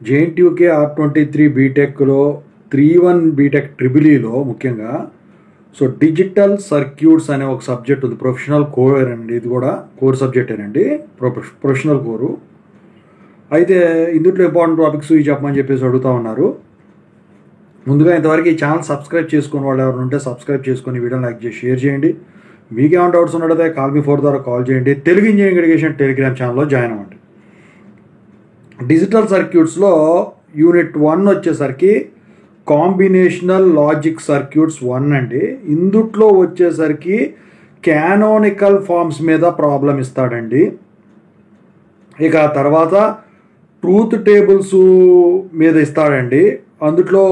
JNTUK R23 బీటెక్లో 3-1 BTech ట్రిబులీలో ముఖ్యంగా so digital circuits అనే ఒక సబ్జెక్ట్ ఉంది. ప్రొఫెషనల్ కోర్ అండి, ఇది కూడా కోర్ సబ్జెక్టేనండి, ప్రొఫెషనల్ కోరు. అయితే ఇందులో ఇంపార్టెంట్ టాపిక్స్ ఇవి చెప్పమని చెప్పేసి అడుగుతూ ఉన్నారు. ముందుగా ఇంతవరకు ఈ ఛానల్ సబ్స్క్రైబ్ చేసుకుని వాళ్ళు ఎవరు ఉంటే సబ్స్క్రైబ్ చేసుకొని వీడియోని లైక్ చేసి షేర్ చేయండి. మీకు ఏమైనా డౌట్స్ ఉన్నట్టయితే కాల్ మీ 4 ద్వారా కాల్ చేయండి. తెలుగు ఇంజనీరింగ్ ఎడ్యుకేషన్ టెలిగ్రామ్ ఛానల్లో జాయిన్ అవ్వండి. డిజిటల్ సర్క్యూట్స్లో యూనిట్ 1 వచ్చేసరికి కాంబినేషనల్ లాజిక్ సర్క్యూట్స్ 1 అండి. ఇందుట్లో వచ్చేసరికి క్యానోనికల్ ఫార్మ్స్ మీద ప్రాబ్లం ఇస్తాడండి. ఇక తర్వాత ట్రూత్ టేబుల్స్ మీద ఇస్తాడండి. అందుట్లో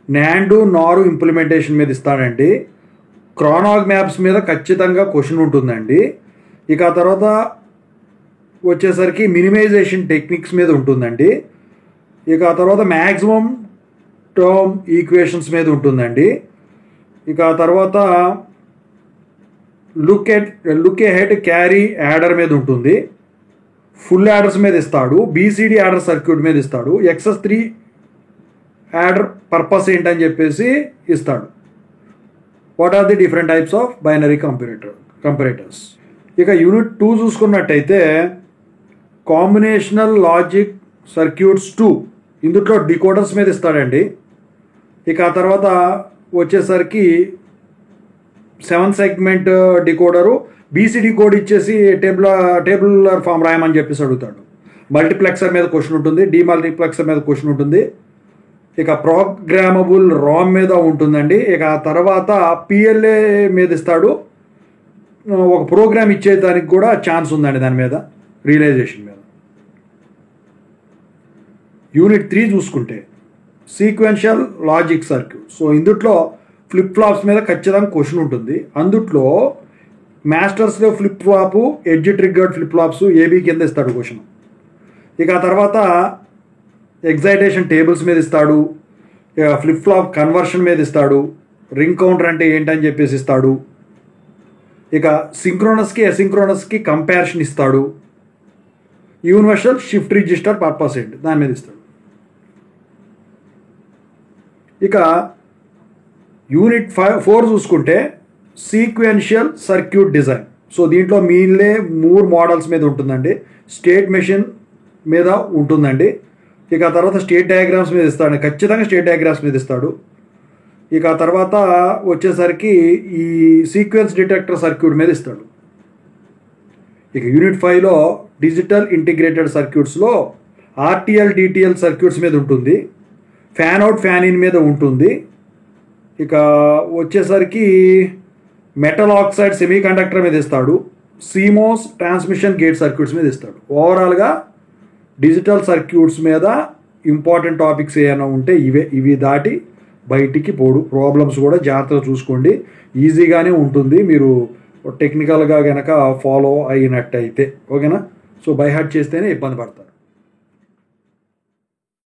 నాండు నారు ఇంప్లిమెంటేషన్ మీద ఇస్తాడండి. క్రానాగ్ మ్యాప్స్ మీద ఖచ్చితంగా క్వశ్చన్ ఉంటుందండి. ఇక తర్వాత వచ్చేసరికి మినిమైజేషన్ టెక్నిక్స్ మీద ఉంటుందండి. ఇక తర్వాత మ్యాక్సిమం టర్మ్ ఈక్వేషన్స్ మీద ఉంటుందండి. ఇక తర్వాత లుక్ ఎహెడ్ క్యారీ యాడర్ మీద ఉంటుంది. ఫుల్ యాడర్స్ మీద ఇస్తాడు. బీసీడీ యాడర్ సర్క్యూట్ మీద ఇస్తాడు. XS3 యాడర్ పర్పస్ ఏంటని చెప్పేసి ఇస్తాడు. What are the different types of binary comparators. ఇక యూనిట్ 2 చూసుకున్నట్టయితే కాంబినేషనల్ లాజిక్ సర్క్యూట్స్ 2, ఇందులో డికోడర్స్ మీద ఇస్తాడండి. ఇక ఆ తర్వాత వచ్చేసరికి 7 సెగ్మెంట్ డికోడరు బీసీడీ కోడ్ ఇచ్చేసి టేబులర్ ఫామ్ రాయమని చెప్పేసి అడుగుతాడు. మల్టీప్లెక్సర్ మీద క్వశ్చన్ ఉంటుంది. డీమల్టీప్లెక్సర్ మీద క్వశ్చన్ ఉంటుంది. ఇక ప్రోగ్రామబుల్ రామ్ మీద ఉంటుందండి. ఇక ఆ తర్వాత PLA మీద ఇస్తాడు. ఒక ప్రోగ్రామ్ ఇచ్చేదానికి కూడా ఛాన్స్ ఉందండి దాని మీద, రియలైజేషన్ మీద. యూనిట్ 3 చూసుకుంటే సీక్వెన్షియల్ లాజిక్ సర్క్యూట్. సో ఇందుట్లో ఫ్లిప్ ఫ్లాప్స్ మీద ఖచ్చితంగా క్వశ్చన్ ఉంటుంది. అందుట్లో మాస్టర్స్లో flip flop, edge triggered flip flops AB కింద ఇస్తాడు క్వశ్చన్. ఇక ఆ తర్వాత ఎగ్జైటేషన్ టేబుల్స్ మీద ఇస్తాడు. ఫ్లిప్ ఫ్లాప్ కన్వర్షన్ మీద ఇస్తాడు. రింగ్ కౌంటర్ అంటే ఏంటని చెప్పేసి ఇస్తాడు. ఇక సింక్రోనస్కి అసింక్రోనస్కి కంపారిజన్ ఇస్తాడు. యూనివర్సల్ షిఫ్ట్ రిజిస్టర్ పర్పస్ ఏంటి దాని మీద ఇస్తాడు. ఇక యూనిట్ 4 చూసుకుంటే సీక్వెన్షియల్ సర్క్యూట్ డిజైన్. సో దీంట్లో మీన్లే 3 మోడల్స్ మీద ఉంటుందండి. స్టేట్ మెషిన్ మీద ఉంటుందండి. ఇక తర్వాత స్టేట్ డయాగ్రామ్స్ మీద ఇస్తాడు. ఖచ్చితంగా స్టేట్ డయాగ్రామ్స్ మీద ఇస్తాడు. ఇక తర్వాత వచ్చేసరికి ఈ సీక్వెన్స్ డిటెక్టర్ సర్క్యూట్ మీద ఇస్తాడు. ఇక యూనిట్ 5లో డిజిటల్ ఇంటిగ్రేటెడ్ సర్క్యూట్స్లో RTL DTL సర్క్యూట్స్ మీద ఉంటుంది. ఫ్యాన్ అవుట్ ఫ్యాన్ ఇన్ మీద ఉంటుంది. ఇక వచ్చేసరికి మెటల్ ఆక్సైడ్ సెమీ కండక్టర్ మీద ఇస్తాడు. CMOS ట్రాన్స్మిషన్ గేట్ సర్క్యూట్స్ మీద ఇస్తాడు. ఓవరాల్గా డిజిటల్ సర్క్యూట్స్ మీద ఇంపార్టెంట్ టాపిక్స్ ఏమైనా ఉంటే ఇవి దాటి బయటికి పోడు. ప్రాబ్లమ్స్ కూడా జాగ్రత్తగా చూసుకోండి. ఈజీగానే ఉంటుంది మీరు టెక్నికల్గా కనుక ఫాలో అయినట్టయితే. ఓకేనా? సో బై హార్ట్ చేస్తేనే ఇబ్బంది పడతారు.